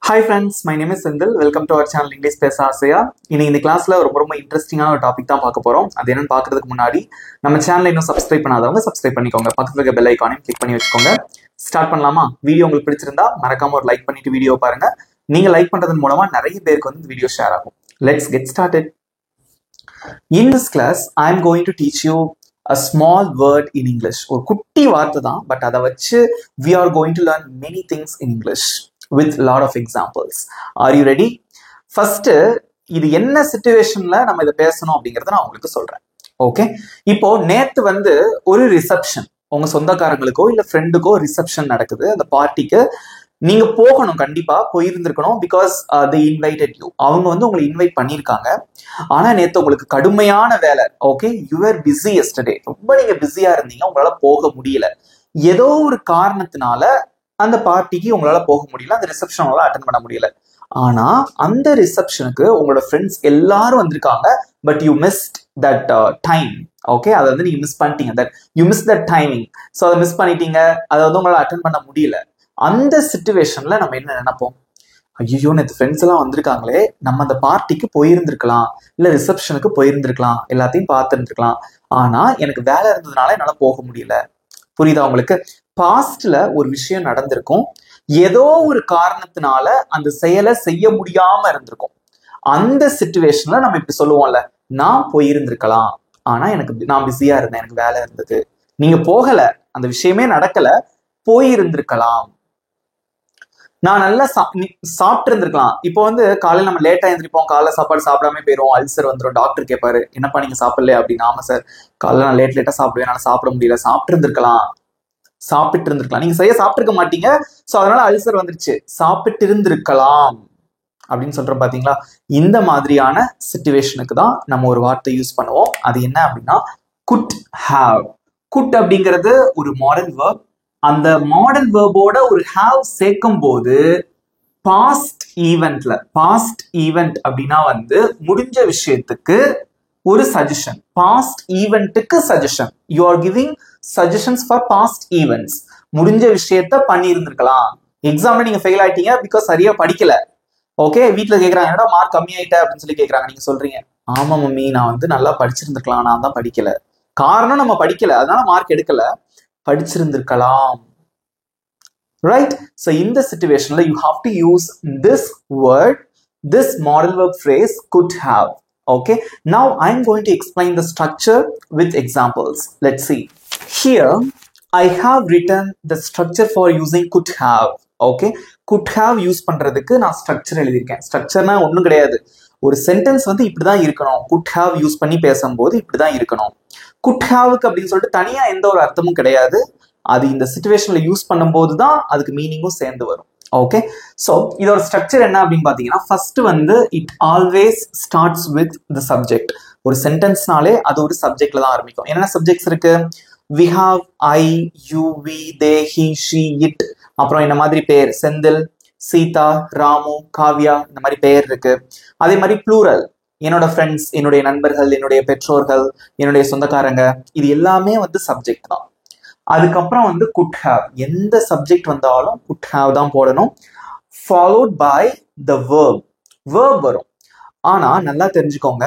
Hi friends, my name is Sindhil. Welcome to our channel English Pesa Asaya. இந்த கிளாஸ்ல ரொம்ப இன்ட்ரெஸ்டிங்கான ஒரு டாபிக் தான் பார்க்க போறோம். அது என்னன்னு பார்க்கிறதுக்கு முன்னாடி நம்ம சேனலை இன்னும் சப்ஸ்கிரைப் பண்ணாதவங்க சப்ஸ்கிரைப் பண்ணிக்கோங்க. பக்கத்துல இருக்க பெல் ஐகானையும் கிளிக் பண்ணி வச்சுக்கோங்க. ஸ்டார்ட் பண்ணலாமா? வீடியோ உங்களுக்கு பிடிச்சிருந்தா மறக்காம ஒரு லைக் பண்ணிட்டு வீடியோ பாருங்க. நீங்க லைக் பண்றதன் மூலமா நிறைய பேருக்கு இந்த வீடியோ ஷேர் ஆகும். Let's get started. In this class, I am going to teach you a small word in English. ஒரு குட்டி வார்த்தை தான், பட் அதை வச்சு we are going to learn many things in English with lot of examples. Are you ready? First, இது என்ன சிச்சுவேஷன்ல நம்ம இதை பேசணும் அப்படிங்கறத நான் உங்களுக்கு சொல்றேன். ஓகே, இப்போ நேத்து ஒரு ரிசப்ஷன், உங்க சொந்தக்காரங்களுக்கோ இல்ல ஃப்ரெண்டுக்கோ ரிசப்ஷன் நடக்குது. அந்த பார்ட்டிக்கு நீங்க போகணும், கண்டிப்பா போயிருந்திருக்கணும். Because they invited you. அவங்க உங்களை இன்வைட் பண்ணியிருக்காங்க. ஆனா நேத்து உங்களுக்கு கடுமையான வேலை. Okay, you were busy yesterday. ரொம்ப நீங்க பிஸியா இருந்தீங்க, உங்களால போக முடியல. ஏதோ ஒரு காரணத்தினால அந்த பார்ட்டிக்கு உங்களால போக முடியல, அந்த ரிசப்ஷனால அட்டென்ட் பண்ண முடியல. ஆனா அந்த ரிசப்ஷனுக்கு உங்களோட ஃப்ரெண்ட்ஸ் எல்லாரும் வந்திருக்காங்க, but you mist that time. Okay, அதை நீங்க மிஸ் பண்ணிட்டீங்க. That you miss that timing. So அதை மிஸ் பண்ணிட்டீங்க, அதை உங்களால அட்டென்ட் பண்ண முடியல. அந்த சிச்சுவேஷன்ல நம்ம என்ன நினைப்போம்? ஐயோ, நேற்று ஃப்ரெண்ட்ஸ் எல்லாம் வந்திருக்காங்களே, நம்ம அந்த பார்ட்டிக்கு போயிருந்திருக்கலாம், இல்ல ரிசப்ஷனுக்கு போயிருந்திருக்கலாம், எல்லாத்தையும் பார்த்துருந்துருக்கலாம். ஆனா எனக்கு வேலை இருந்ததுனால என்னால போக முடியல. புரியுதா உங்களுக்கு? பாஸ்ட்ல ஒரு விஷயம் நடந்திருக்கும், ஏதோ ஒரு காரணத்தினால அந்த செயலை செய்ய முடியாம இருந்திருக்கும். அந்த சிச்சுவேஷன்ல நம்ம இப்படி சொல்லுவோம்ல, நான் போயிருந்திருக்கலாம், ஆனா நான் பிஸியா இருந்தேன், எனக்கு வேலை இருந்தது. நீங்க போகல, அந்த விஷயமே நடக்கல, போயிருந்திருக்கலாம். நான் நல்லா சாப்பிட்டு இருந்திருக்கலாம். இப்போ காலையில நம்ம லேட்டா எழுந்திரிப்போம், காலைல சாப்பாடு சாப்பிடாம போயிடும், அல்சர் வந்துடும். டாக்டர் கேட்பாரு, என்னப்பா நீங்க சாப்பிடல அப்படின்னு. ஆமா சார், காலையில நான் லேட்டா சாப்பிடுவேன், என்னால சாப்பிட முடியல. சாப்பிட்டு இருந்திருக்கலாம். நீங்க சாப்பிட்டிருக்க மாட்டீங்க, சோ அதனால அல்சர் வந்துருச்சு. சாப்பிட்டு இருந்திருக்கலாம் அப்படின்னு சொல்றோம் பாத்தீங்களா? இந்த மாதிரியான சிச்சுவேஷனுக்கு தான் நம்ம ஒரு வார்த்தை யூஸ் பண்ணுவோம். அது என்ன அப்படின்னா could have. could அப்படிங்கிறது ஒரு மாடர்ன் வேர்ப். அந்த மாடர்ன் வேர்போட ஒரு have சேர்க்கும் போது பாஸ்ட் ஈவென்ட்ல, பாஸ்ட் ஈவென்ட் அப்படின்னா முடிஞ்ச விஷயத்துக்கு ஒரு சஜஷன். பாஸ்ட் ஈவென்ட்டுக்கு suggestion. You are giving suggestions for past events. முடிஞ்ச விஷயத்த பண்ணி இருந்திருக்கலாம். எக்ஸாம்ல நீங்க ஃபெயில் ஆயிட்டீங்க பிகாஸ் சரியா படிக்கல. ஓகே, வீட்டுல கேக்குறாங்க, என்னடா மார்க் கம்மி ஆயிட்ட அப்படின்னு சொல்லி கேக்குறாங்க. நீங்க சொல்றீங்க, ஆமா மம்மி, நான் நல்லா படிச்சிருந்திருக்கலாம், நான் தான் படிக்கல. காரணம் நம்ம படிக்கல, அதனால மார்க் எடுக்கல. படிச்சிருந்திருக்கலாம். Right? So in the situation you have to use this word, this modal verb phrase could have. Okay, now I'm going to explain the structure with examples. Let's see. Here I have written the structure for using could have. Okay, could have use பண்றதுக்கு நான் structure எழுதியிருக்கேன். ஸ்ட்ரக்சர்னா ஒண்ணும் கிடையாது, ஒரு sentence இப்படிதான் இருக்கணும். could have use பண்ணி பேசும்போது இப்படிதான் இருக்கணும். could haveக்கு அப்படின்னு சொல்லிட்டு தனியா எந்த ஒரு அர்த்தமும் கிடையாது. அது இந்த சிச்சுவேஷன்ல யூஸ் பண்ணும்போது தான் அதுக்கு மீனிங்கும் சேர்ந்து வரும். ஓகே, சோ இதோட ஸ்ட்ரக்சர் என்ன அப்படின்னு பாத்தீங்கன்னா, first it always starts with the subject. ஒரு சென்டென்ஸ்னாலே அது ஒரு சப்ஜெக்ட்ல தான் ஆரம்பிக்கும். என்னென்ன சப்ஜெக்ட்ஸ் இருக்கு? we have I, you, we, they, he, she, it. அப்புறம் இந்த மாதிரி பேர், செந்தில், சீதா, ராமு, காவ்யா, இந்த மாதிரி பேர் இருக்கு. அதே மாதிரி ப்ளூரல், என்னோட ஃப்ரெண்ட்ஸ், என்னுடைய நண்பர்கள், என்னுடைய பெற்றோர்கள், என்னுடைய சொந்தக்காரங்க, இது எல்லாமே சப்ஜெக்ட் தான். அதுக்கப்புறம் could have, எந்த சப்ஜெக்ட் வந்தாலும் could have தான் போடணும். followed by the verb. verb வரும். ஆனா நல்லா தெரிஞ்சுக்கோங்க,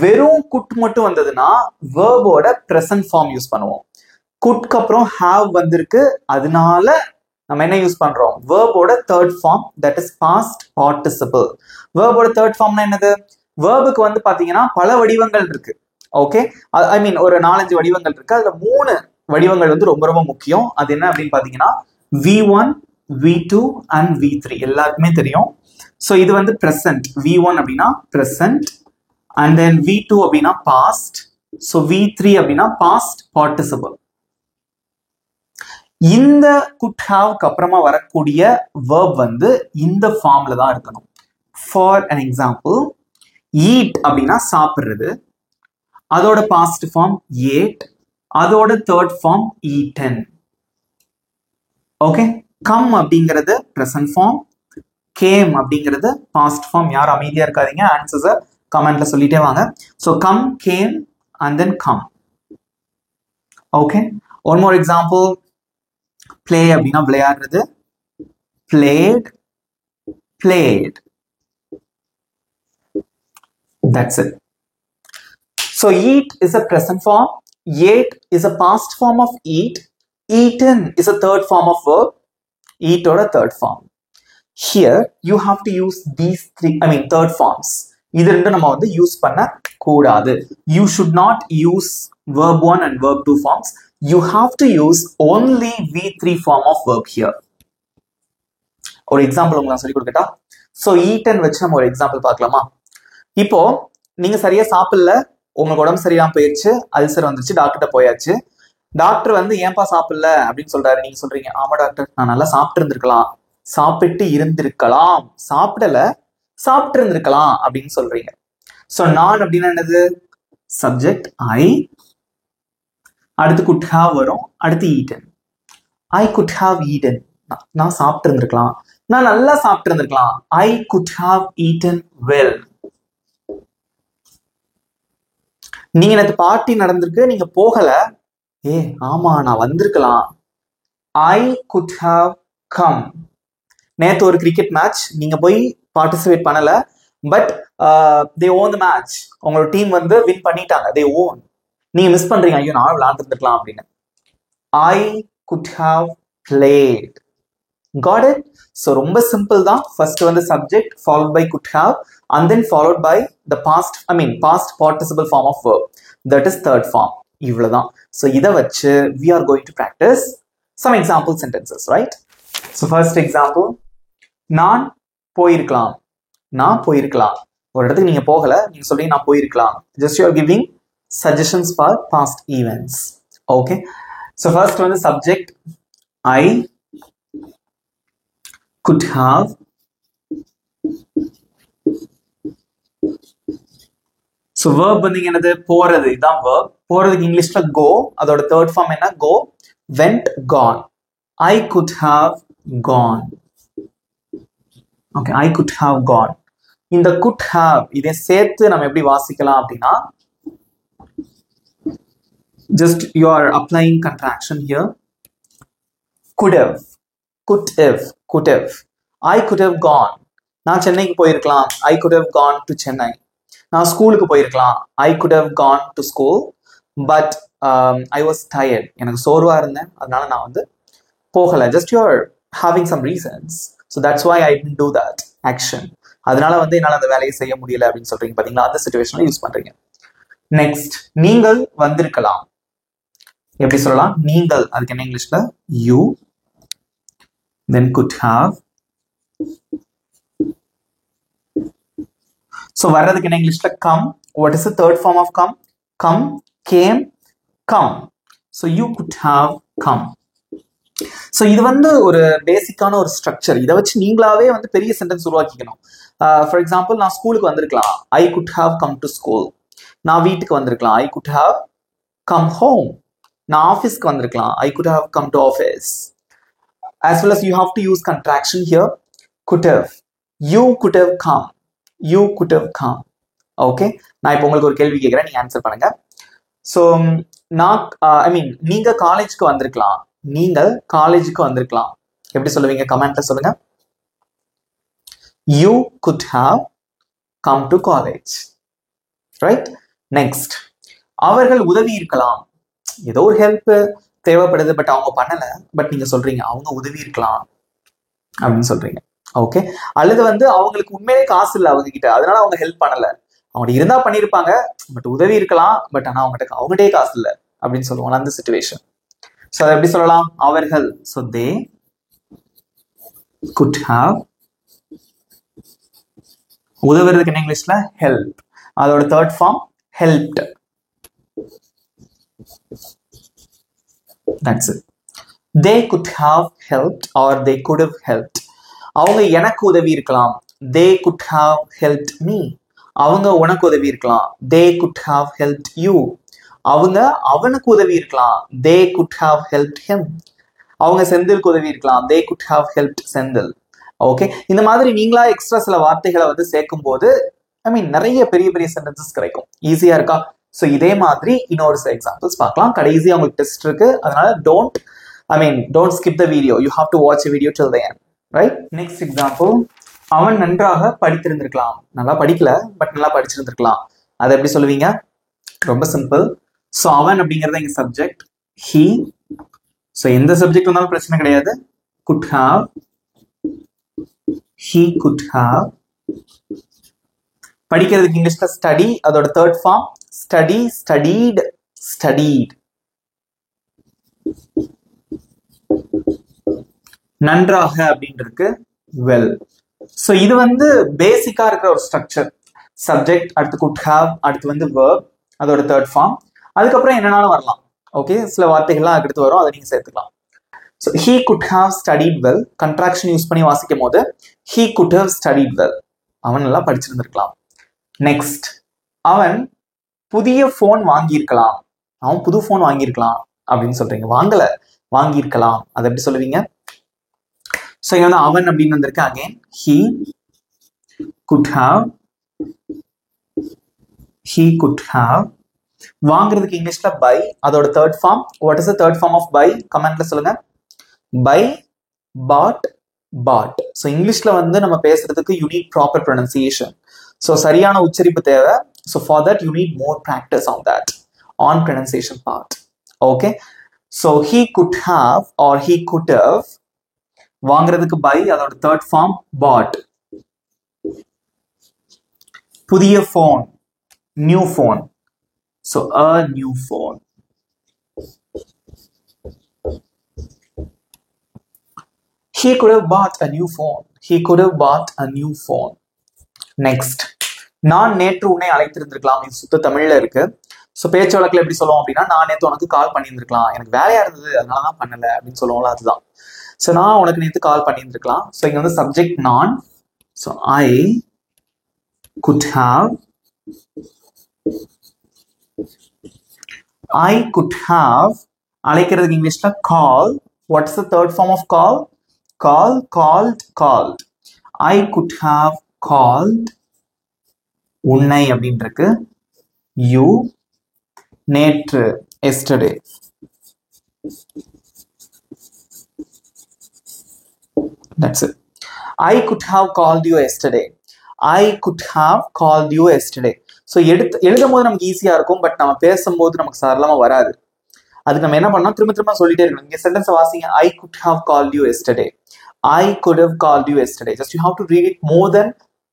வெறும் could மட்டும் வந்ததுன்னா verb-ஓட present form யூஸ் பண்ணுவோம். could-க்கு அப்புறம் have வந்திருக்கு, அதனால நம்ம என்ன யூஸ் பண்றோம்? verb-ஓட third form, that is past participle. verb-ஓட third formனா என்னது? verb-க்கு பாத்தீங்கன்னா பல வடிவங்கள் இருக்கு. ஓகே, ஐ மீன் ஒரு 4-5 வடிவங்கள் இருக்கு. அதுல 3 வடிவங்கள் ரொம்ப ரொம்ப முக்கியம். அது என்ன அப்படின்னு பாத்தீங்கன்னா V1, V2 and V3. எல்லாருக்குமே தெரியும். சோ இது present. V1 அப்படின்னா present, and then V2 அப்படின்னா past, so V3 அப்படின்னா past participle. இந்த could have அப்புறமா வரக்கூடிய verb இந்த ஃபார்ம்ல தான் இருக்கணும். For an example, eat அப்படின்னா சாப்பிடுறது, அதோட past form ate, அதோட third form eaten. Okay, come அப்படிங்கிறது present form, came அப்படிங்கிறது past form. யாரும் அமைதியா இருக்காதீங்க, ஆன்சர்ஸை கமெண்ட்ல சொல்லிட்டே வாங்க. so come, came and then come. Okay, one more example. play அப்படின்னா விளையாடுறது, played, played. That's it. So eat is a present form, ate is a past form of eat, eaten is a third form of verb, eat or a third form. Here you have to use these three, third forms. இது ரெண்டும் நம்ம வந்து use பண்ண கூடாது. You should not use verb 1 and verb 2 forms. You have to use only V3 form of verb here. ஒரு example உங்களுக்கு நான் சொல்லி கொடுக்கட்டா? So eaten வச்சு நம்ம ஒரு எக்ஸாம்பிள் பார்க்கலாமா? இப்போ நீங்க சரியா சாப்பிடல, உங்களுக்கு உடம்பு சரியாம போயிடுச்சு, அல்சர் வந்துருச்சு, டாக்டர்கிட்ட போயாச்சு. டாக்டர் வந்து ஏன்பா சாப்பிடல அப்படின்னு சொல்றாரு. நீங்க சொல்றீங்க, ஆமா டாக்டர் நான் நல்லா சாப்பிட்டு இருந்திருக்கலாம், சாப்பிட்டு இருந்திருக்கலாம், சாப்பிடல சாப்பிட்டு இருந்திருக்கலாம் அப்படின்னு சொல்றீங்க. சோ நான் அப்படின்னா என்னது? சப்ஜெக்ட் ஐ, அடுத்து could have வரும், அடுத்து eaten. I could have eaten. நான் சாப்பிட்டு இருந்திருக்கலாம், நான் நல்லா சாப்பிட்டு இருந்திருக்கலாம். I could have eaten well. நீங்க நேத்து பார்ட்டி நடந்திருக்கு, நீங்க போகல, ஆமா நான் வந்திருக்கலாம். I could have come. நேத்து ஒரு கிரிக்கெட் மேட்ச், நீங்க போய் பார்ட்டிசிபேட் பண்ணல, but they won the match. உங்களோட டீம் வந்து வின் பண்ணிட்டாங்க, they won. நீங்க மிஸ் பண்றீங்க, ஐயோ நான் விளையாண்டுருக்கலாம் அப்படின்னு. I could have played. Got it? So ரொம்ப சிம்பிள் தான். ஃபர்ஸ்ட் வந்து subject followed by could have and then followed by the past participle form of verb. That is third form. இவ்வளவுதான். So இத வச்சு we are going to practice some example sentences, right? So first example, நான் போயிருக்கலாம். நான் போயிருக்கலாம். ஒரு இடத்துக்கு நீங்க போகல, நீங்க சொல்றீங்க நான் போயிருக்கலாம். Just you are giving suggestions for past events. Okay? So first one is subject I could have so verb வந்து என்னது? போறது. இதான் verb. போறதுக்கு இங்கிலீஷ்ல go. அதோட third form என்ன? go, went, gone. I could have gone. Okay, I could have gone. இந்த could have இதை சேர்த்து நம்ம எப்படி வாசிக்கலாம் அப்படின்னா, just you are applying contraction here. Could have, could have, could have. I could have gone. நான் சென்னைக்கு போயிருக்கலாம். I could have gone to Chennai. நான் ஸ்கூலுக்கு போயிருக்கலாம். I could have gone to school, but I was tired. எனக்கு சோர்வா இருந்தேன், அதனால நான் வந்து போகல. Just you are having some reasons. So that's why I didn't do that action. அதனால வந்து என்னால அந்த வேலையை செய்ய முடியல அப்படின்னு சொல்றீங்க பாத்தீங்களா? அந்த சிச்சுவேஷன்ல யூஸ் பண்றீங்க. நெக்ஸ்ட், நீங்கள் வந்திருக்கலாம். எப்படி சொல்லலாம்? நீங்கள், அதுக்கு என்ன இங்கிலீஷ்ல? you, then could have. So வர்றதுக்கு என்ன இங்கிலீஷ்ல? come. What is the third form of come? come, came, come. So you could have come. So இது வந்து ஒரு பேசிக்கான ஒரு ஸ்ட்ரக்சர். இதை வச்சு நீங்களாவே வந்து பெரிய சென்டென்ஸ் உருவாக்கிக்கணும். ஃபார் எக்ஸாம்பிள், நான் ஸ்கூலுக்கு வந்திருக்கலாம். I could have come to school. நான் வீட்டுக்கு வந்திருக்கலாம். I could have come home. நான் ஆஃபீஸ்க்கு வந்திருக்கலாம். I could have come to office. as well as you have to use contraction here. could have, you could have come, you could have come. Okay, நான் இப்போ உங்களுக்கு ஒரு கேள்வி கேட்குறேன், நீங்க ஆன்சர் பண்ணுங்க. ஸோ நான் நீங்க காலேஜுக்கு வந்திருக்கலாம். நீங்கள் காலேஜுக்கு வந்திருக்கலாம். எப்படி சொல்லுவீங்க? கமெண்ட்ல சொல்லுங்க. You could have come to college. Right? Next, அவர்கள் உதவி இருக்கலாம். ஏதோ ஒரு ஹெல்ப் தேவைப்படுது, பட் அவங்க பண்ணல, பட் நீங்க சொல்றீங்க அவங்க உதவி இருக்கலாம் அப்படின்னு சொல்றீங்க. ஓகே, அல்லது வந்து அவங்களுக்கு உண்மையிலே காசு இல்லை அவங்க கிட்ட, அதனால அவங்க ஹெல்ப் பண்ணல. அவங்க இருந்தா பண்ணிருப்பாங்க, பட் உதவி இருக்கலாம், பட் ஆனா அவங்ககிட்டே காசு இல்லை அப்படின்னு சொல்லுவாங்க. அந்த சிச்சுவேஷன். So அதை எப்படி சொல்லலாம்? அவர்கள். So they could have. உதவுறதுக்கு என்ன இங்கிலீஷ்ல? help. அதோட third form helped. That's it. They could have helped or they could have helped. அவங்க எனக்கு உதவி இருக்கலாம். They could have helped me. அவங்க உனக்கு உதவி இருக்கலாம். They could have helped you. அவங்க அவனுக்கு உதவி இருக்கலாம். They could have helped him. அவங்க செந்திலுக்கு உதவி இருக்கலாம். They could have helped Senthil. Okay, இந்த மாதிரி நீங்களா எக்ஸ்ட்ரா சில வார்த்தைகளை வந்து சேர்க்கும் போது நிறைய பெரிய பெரிய சென்டென்சஸ் கிடைக்கும். ஈஸியா இருக்கா? ஸோ இதே மாதிரி இன்னொரு சில எக்ஸாம்பிள்ஸ் பார்க்கலாம். கடைசியா உங்களுக்கு டெஸ்ட் இருக்கு, அதனால don't skip the video. You have to watch a video till the end, right? Next example, அவன் நன்றாக படித்திருந்திருக்கலாம். நல்லா படிக்கல, பட் நல்லா படிச்சிருந்திருக்கலாம். அதை எப்படி சொல்லுவீங்க? ரொம்ப சிம்பிள். ஸோ அவன் அப்படிங்கிறது இங்க சப்ஜெக்ட், ஹி. ஸோ எந்த சப்ஜெக்ட் வந்தாலும் பிரச்சனை கிடையாது. Could have, he could have. படிக்கிறதுக்கு இங்கிலீஷ்ல ஸ்டடி, அதோட third form study, studied, studied. நன்றாக அப்படின்றது வெல். ஸோ இது வந்து பேசிக்கா இருக்கிற ஒரு ஸ்ட்ரக்சர். சப்ஜெக்ட், அடுத்து குட் ஹாவ், அடுத்து வந்து வெர்ப், அதோட தேர்ட் ஃபார்ம். அதுக்கப்புறம் என்னன்னாலும் வரலாம். ஓகே, சில வார்த்தைகள்லாம் அடுத்து வரும், அதை நீங்க சேர்த்துக்கலாம். So he could have studied well, contraction use பண்ணி வாசிக்கும் போது he could have studied well, அவன் நல்லா படிச்சிருந்திருக்கலாம். நெக்ஸ்ட், அவன் புதிய போன் வாங்கியிருக்கலாம். அவன் புது போன் வாங்கியிருக்கலாம் அப்படின்னு சொல்றீங்க. வாங்கல, வாங்கியிருக்கலாம். அதை எப்படி சொல்லுவீங்க? ஸோ இங்க வந்து அவன் அப்படின்னு வந்திருக்கு. Again he could have, he could have. வாங்குறதுக்கு இங்கிலீஷ்ல பை, அதோட third form. What is the third form of buy? கமெண்ட்ல சொல்லுங்க. By, pot, pot. ஸோ இங்கிலீஷ்ல வந்து நம்ம பேசுறதுக்கு you need proper pronunciation. So சரியான உச்சரிப்பு தேவை. So for that you need more practice on that, on pronunciation part. Okay, so he could have or he could have. வாங்குறதுக்கு பை, அதோட third form part. புதிய phone, new phone. So a new phone. He could have bought a new phone. He could have bought a new phone. Next, நான் நேற்று உன்னை அழைத்திருந்திருக்கலாம். இது சுத்த தமிழ்ல இருக்கு. ஸோ பேச்சு வழக்கில் எப்படி சொல்லுவோம் அப்படின்னா, நான் நேற்று உனக்கு கால் பண்ணியிருந்திருக்கலாம், எனக்கு வேலையா இருந்தது அதனாலதான் பண்ணல அப்படின்னு சொல்லுவோம்ல, அதுதான். ஸோ நான் உனக்கு நேற்று கால் பண்ணியிருந்திருக்கலாம். ஸோ இங்க வந்து சப்ஜெக்ட் நான். So I could have, I could have. அழைக்கிறதுக்கு இங்கிலீஷ்ல call. What's the third form of call? Call, called, called. I could have called உன்னை அப்படின்றது you. நேற்று, yesterday. That's it. I could have called you yesterday. I could have called you yesterday. So எழுதும் போது நமக்கு ஈஸியா இருக்கும், but நம்ம பேசும்போது நமக்கு சரளமா வராது. அதுக்கு நம்ம என்ன பண்ணோம், திரும்ப திரும்ப சொல்லிட்டே இருக்கணும். இங்க சென்டென்ஸ் வாசிங்க. I could have called you yesterday. I could have called you yesterday. Just you have to read it more than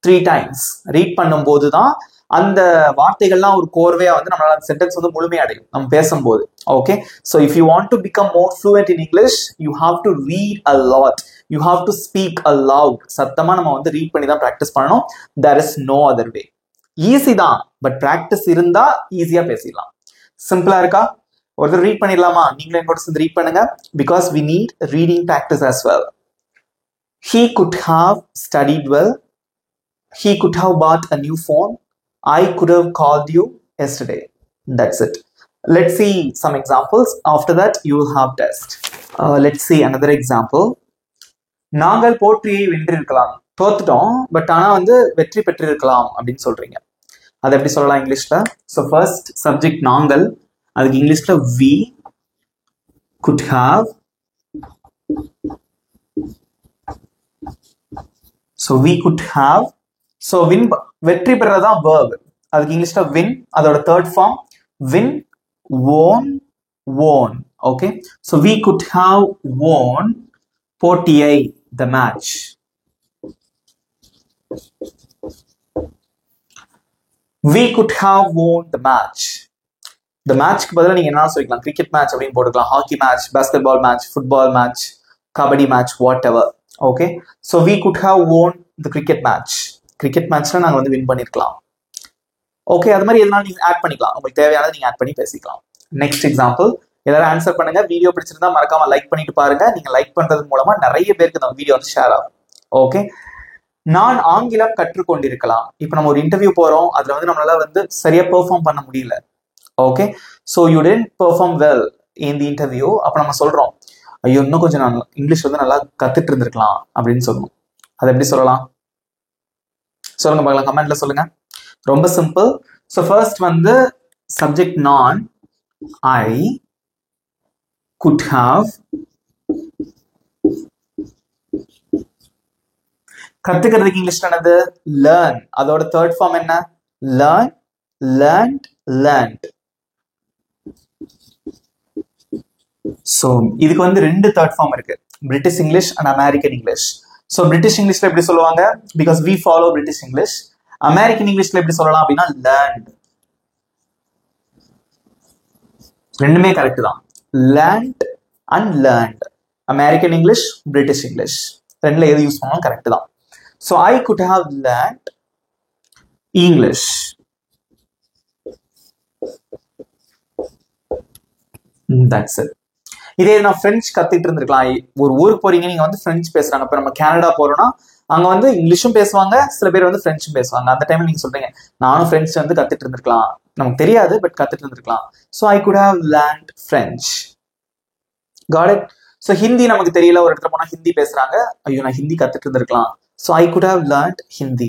3 times. Read பண்ணும்போது தான் அந்த வார்த்தைகள்லாம் ஒரு கோர்வையா வந்து நம்மளால அந்த சென்டென்ஸ் வந்து முழுமையடையும் நம்ம பேசும்போது. Okay, so if you want to become more fluent in English, you have to read a lot. You have to speak aloud. சத்தமா நம்ம வந்து ரீட் பண்ணி தான் ப்ராக்டிஸ் பண்ணணும். There is no other way. Easy தான், but practice இருந்தா ஈஸியா பேசிடலாம். சிம்பிளா இருக்கா? ஒருத்தர் ரீட் பண்ணிடலாமா? நீங்களும் என்னோட சேர்ந்து ரீட் பண்ணுங்க. Because we need reading practice as well. He could have studied well. He could have bought a new phone. I could have called you yesterday. That's it. Let's see some examples. After that, you will have test. Let's see another example. நாங்கள் போட்டியை வென்றிருக்கலாம். தோத்துட்டோம், but ஆனா வந்து வெற்றி பெற்றிருக்கலாம் அப்படின்னு சொல்றீங்க. அதை எப்படி சொல்லலாம் இங்கிலீஷ்ல? ஸோ ஃபர்ஸ்ட் சப்ஜெக்ட் நாங்கள், அதுக்கு இங்கிலீஷ்ல we could have. So we could have. So win, வெற்றி பெறதான் verb. அதுக்கு இங்கிலீஷ்ல win, அதோட third form win, won, won. Okay, so we could have won போட்டியை, the match. We could have won the match. The matchக்கு பதிலா நீங்க என்ன சொல்லிக்கலாம்? Cricket match அப்படின்னு போட்டுக்கலாம், hockey match, basketball match, football match, kabaddi match, what ever. Okay, so we could have won the cricket match. Cricket மேட்ச்ல நாங்க வந்து வின் பண்ணிருக்கலாம். ஓகே, அது மாதிரி எதனால நீங்க ஆட் பண்ணிக்கலாம், உங்களுக்கு தேவையானது நீங்க ஆட் பண்ணி பேசிக்கலாம். Next example. எல்லாரும் ஆன்சர் பண்ணுங்க. வீடியோ பிடிச்சிருந்தா மறக்காம லைக் பண்ணிட்டு பாருங்க. நீங்க லைக் பண்றது மூலமா நிறைய பேருக்கு இந்த வீடியோ வந்து ஷேர் ஆகும். ஓகே, நான் ஆங்கிலம் கற்றுக்கொண்டிருக்கலாம். இப்போ நம்ம ஒரு இன்டர்வியூ போறோம், அதுல வந்து நம்மளால வந்து சரியா பெர்ஃபார்ம் பண்ண முடியல. Okay, so you tend perform well in the interview. அப்போ நம்ம சொல்றோம், ஐயோ இன்னும் கொஞ்சம் நான் இங்கிலீஷ் வந்து நல்லா கத்துட்டு இருந்திருக்கலாம் அப்படின்னு சொல்லணும். அதை எப்படி சொல்லலாம்? சொல்லுங்க பார்க்கலாம், கமெண்ட்ல சொல்லுங்க. ரொம்ப சிம்பிள். ஸோ ஃபர்ஸ்ட் வந்து சப்ஜெக்ட் நான், ஐ could have. கத்துக்கிறதுக்கு இங்கிலீஷ்ல என்னது? learn. அதோட தேர்ட் ஃபார்ம் என்ன? learn, learned, learned. சோ இதுக்கு வந்து ரெண்டு தேர்ட் ஃபார்ம் இருக்கு, British English and American English. So British இங்கிலீஷ்ல எப்படி சொல்லுவாங்க? Because we follow British English. American இங்கிலீஷ்ல எப்படி சொல்லலாம் அப்படின்னா learned. ரெண்டுமே கரெக்ட் தான். learned and learned. American English, British English ரெண்டுல எது யூஸ் பண்ணாலும் கரெக்ட் தான். So I could have learned English. That's it. இதே நான் பிரெஞ்சு கத்துட்டு இருந்திருக்கலாம். ஒரு ஊருக்கு போறீங்க, நீங்க வந்து பிரெஞ்சு பேசுறாங்க. இப்ப நம்ம கனடா போறோம்னா அங்க வந்து இங்கிலீஷும் பேசுவாங்க, சில பேர் வந்து பிரெஞ்சும் பேசுவாங்க. அந்த டைம்ல நீங்க சொல்றீங்க நானும் பிரெஞ்சு வந்து கத்துட்டு இருந்திருக்கலாம், நமக்கு தெரியாது பட் கத்துட்டு இருந்திருக்கலாம். So I could have learned French. Got it? So Hindi நமக்கு தெரியல, ஒரு இடத்துல போனா ஹிந்தி பேசுறாங்க, ஐயோ நான் ஹிந்தி கத்துட்டு இருந்திருக்கலாம். So I could have learned Hindi.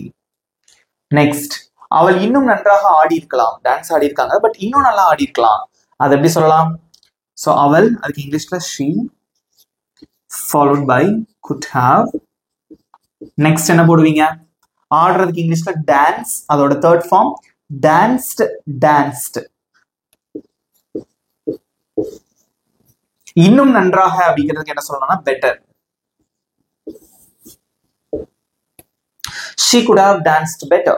Next, அவள் இன்னும் நன்றாக ஆடி இருக்கலாம். டான்ஸ் ஆடி இருக்காங்க பட் இன்னும் நல்லா ஆடி இருக்கலாம். அது எப்படி சொல்லலாம்? So அவள், அதுக்கு இங்கிலீஷ்ல she, followed by could have. Next என்ன போடுவீங்க? ஆடுறதுக்கு இங்கிலீஷ்ல டான்ஸ், அதோட தேர்ட் ஃபார்ம் danced, danced. இன்னும் நன்றாக அப்படிங்கிறதுக்கு என்ன சொல்லணும்னா better. She could have danced better.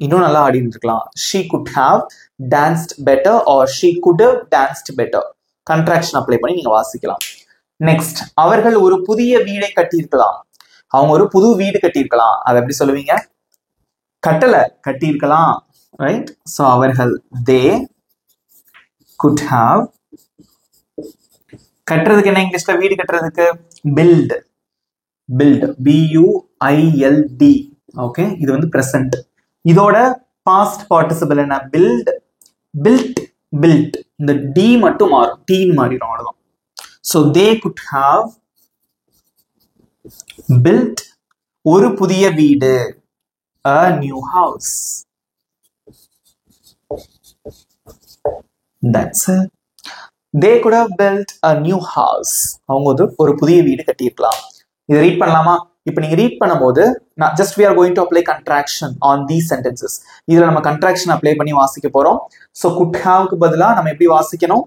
இன்னும் நல்லா ஆடி இருக்கலாம். She could have danced better or she could have danced better. Contraction apply பண்ணி நீங்க வாசிக்கலாம். நெக்ஸ்ட், அவர்கள் ஒரு புதிய வீடை கட்டியிருக்கலாம். அவங்க ஒரு புது வீடு கட்டியிருக்கலாம். அதை எப்படி சொல்லுவீங்க? கட்டல, கட்டியிருக்கலாம். ரைட்? சோ அவர்கள் they could have. கட்டுறதுக்கு என்ன இங்கிலீஷ்ல? வீடு கட்டுறதுக்கு build. build, build. ஓகே, இது வந்து பிரசன்ட். இதோட பாஸ்ட் பார்ட்டிசிபிள் என்ன? build, built, built. இந்த டி மட்டும் மாறும், டீன் மாறிடும், அவ்வளவுதான். So they could have built ஒரு புதிய வீடு, a new house. That's it. They could have built a new house. அவங்க ஒரு புதிய வீடு கட்டியிருக்கலாம். இதை ரீட் பண்ணலாமா? இப்போ நீங்க ரீட் பண்ணும்போது just we are going to apply contraction on these sentences. இதுல நம்ம contraction அப்ளை பண்ணி வாசிக்க போறோம். So could have-க்கு பதிலா நம்ம எப்படி வாசிக்கணும்?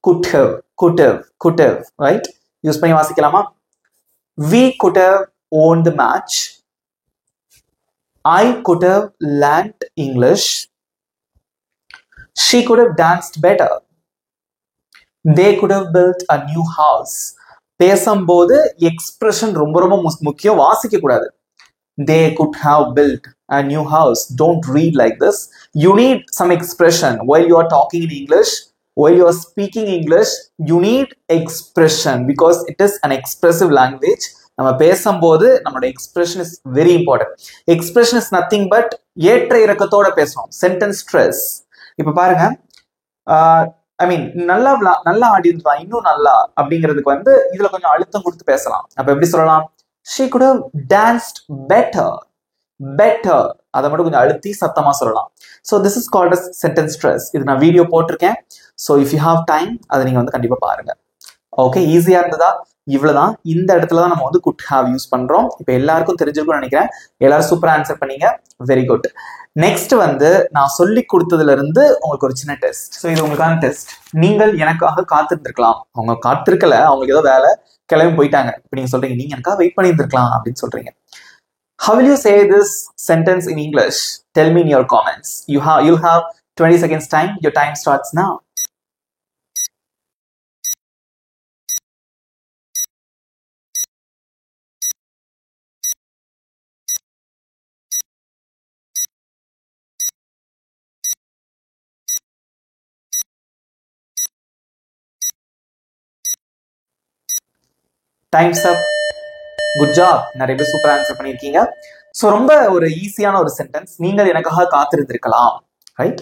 could have, could have, could have, right? Use பண்ணி வாசிக்கலாமா? We could have won the match. I could have learnt English. She could have danced better. They could have built a new house. பேசும்போது expression ரொம்ப ரொம்ப முக்கியம், வாசிக்க கூடாது. They could have built a new house. Don't read like this. You need some expression while you are talking in English, while you are speaking English. You need expression because it is an expressive language. நம்ம பேசும்போது நம்மளோட expression is very important. Expression is nothing but ஏற்ற இறக்கத்தோட பேசணும். Sentence stress. இப்ப பாருங்க, ஐ மீன் நல்லா ஆடி இருக்கலாம், இன்னும் நல்லா அப்படிங்கிறதுக்கு வந்து இதுல கொஞ்சம் அழுத்தம் கொடுத்து பேசலாம். அப்ப எப்படி சொல்லலாம்? She could have danced better. Better அதை மட்டும் கொஞ்சம் அழுத்தி சத்தமா சொல்லலாம். So this is called as sentence stress. இது நான் வீடியோ போட்டிருக்கேன். So if you have time அதை நீங்க வந்து கண்டிப்பா பாருங்க. ஓகே, ஈஸியா இருந்ததா? இவ்வளவுதான். இந்த இடத்துல தான் நம்ம வந்து could have யூஸ் பண்றோம். இப்ப எல்லாருக்கும் தெரிஞ்சிருக்கும்னு நினைக்கிறேன். எல்லாரும் சூப்பரா ஆன்சர் பண்ணீங்க. Very good. நெக்ஸ்ட் வந்து நான் சொல்லி கொடுத்ததுல இருந்து உங்களுக்கு ஒரு சின்ன டெஸ்ட். ஸோ இது உங்களுக்கான டெஸ்ட். நீங்கள் எனக்காக காத்திருந்திருக்கலாம். அவங்க காத்திருக்கல, அவங்களுக்கு ஏதோ வேலை, கிளம்பி போயிட்டாங்க. இப்ப நீங்க சொல்றீங்க நீங்க எனக்காக வெயிட் பண்ணியிருந்திருக்கலாம் அப்படின்னு சொல்றீங்க. How will you say this sentence in English? Tell me in your comments. You'll have 20 seconds time. Your time starts now. Time's up. Good job. நிறைய பேர் சூப்பரா ஆன்சர் பண்ணிருக்கீங்க. சோ ரொம்ப ஒரு ஈஸியான ஒரு சென்டென்ஸ். நீங்கள் எனக்காக காத்திருந்திருக்கலாம். ரைட்?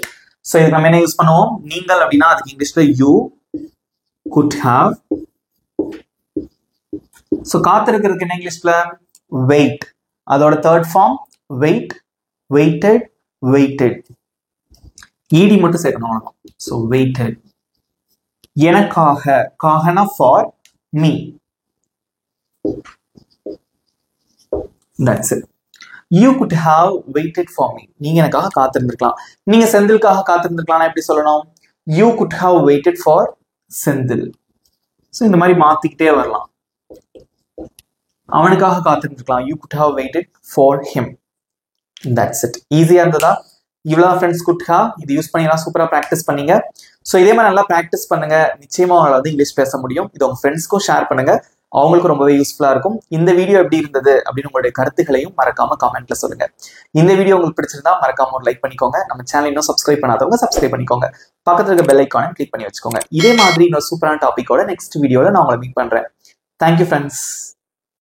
சோ இதுக்கு நம்ம என்ன யூஸ் பண்ணுவோம்? நீங்கள் அப்படின்னா அதுக்கு இங்கிலீஷ்ல you could have. சோ காத்திருக்கிறதுக்கு என்ன இங்கிலீஷ்ல? wait. அதோட third form wait, waited, waited. ed மட்டும் சேர்க்கணும். So waited. எனக்காக, காகனா for me. That's it. You could have waited for me. நீங்க எனக்காக காத்திருந்திருக்கலாம். நீங்க செந்திலுக்காக காத்திருந்திருக்கலாம் எப்படி சொல்லணும்? You could have waited for Senthil. So இந்த மாதிரி மாத்திக்கிட்டே வரலாம். அவனுக்காக காத்திருந்திருக்கலாம். You could have waited for him. That's it. ஈஸியா இருந்ததா? இவ்வளவு ஃப்ரெண்ட்ஸ் குட் ஹாவ். இது யூஸ் பண்ணிலாம் சூப்பரா ப்ராக்டிஸ் பண்ணீங்க. ஸோ இதே மாதிரி நல்லா ப்ராக்டிஸ் பண்ணுங்க. நிச்சயமா உங்களால் வந்து இங்கிலீஷ் பேச முடியும். இது உங்க ஃப்ரெண்ட்ஸ்க்கும் ஷேர் பண்ணுங்க. அவங்களுக்கும் ரொம்பவே யூஸ்ஃபுல்லா இருக்கும். இந்த வீடியோ எப்படி இருந்தது அப்படின்னு உங்களுடைய கருத்துக்களையும் மறக்காம கமெண்ட்ல சொல்லுங்க. இந்த வீடியோ உங்களுக்கு பிடிச்சிருந்தா மறக்காம ஒரு லைக் பண்ணிக்கோங்க. நம்ம சேனல் இன்னும் சப்ஸ்கிரைப் பண்ணாதவங்க சப்ஸ்கிரைப் பண்ணிக்கோங்க. பக்கத்துல இருக்க பெல் ஐக்கானை கிளிக் பண்ணி வச்சுக்கோங்க. இதே மாதிரி இன்னொரு சூப்பரான டாபிக்கோட நெக்ஸ்ட் வீடியோல நான் உங்களை மீட் பண்றேன். Thank you friends.